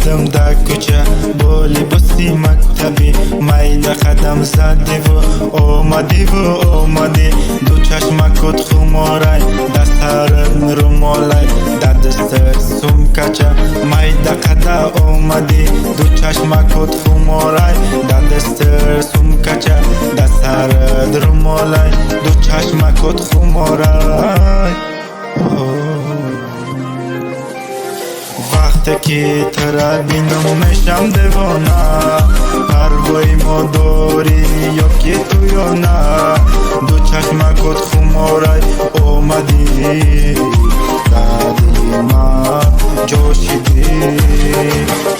qadimda ko'cha bu libosi maktabi mayli qadam zadivu omadi du chashma ko't xumoraj dastarin rumolaj dadistir sumkacha mayda qada omadi du chashma ko't xumoraj dadistir sumkacha dastarin rumolaj du chashma ko't xumoraj وقتی که ترا بینم میشم دیوانه پروای ما داری یا که تو یا نه دو چشمکت خمارای اومدی دادی ما جوشیدی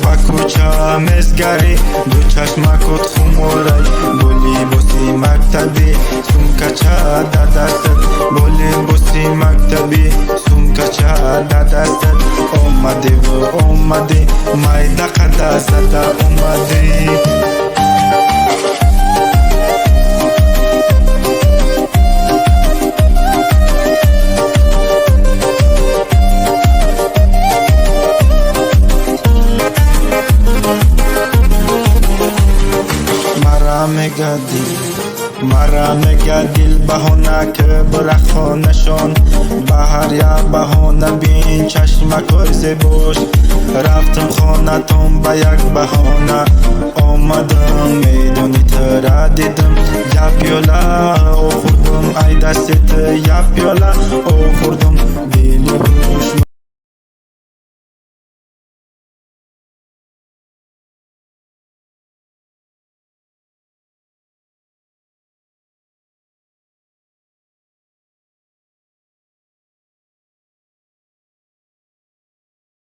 و کوچه مزگری دو چشمکت خمارای بولی بوسی مکتبی سمکچه دادست بولی بوسی مکتبی سمکچه دادست اومدی mayda qada zada اومدی مرا میگدیل بهانه که برخانشان بهر یا بهانه بین چشمک زیباش رفتم خانه تون به یک بهانه آمدم میدونی ترا دیدم یا پیاله آوردم ای دستت یا پیاله آوردم دلی روش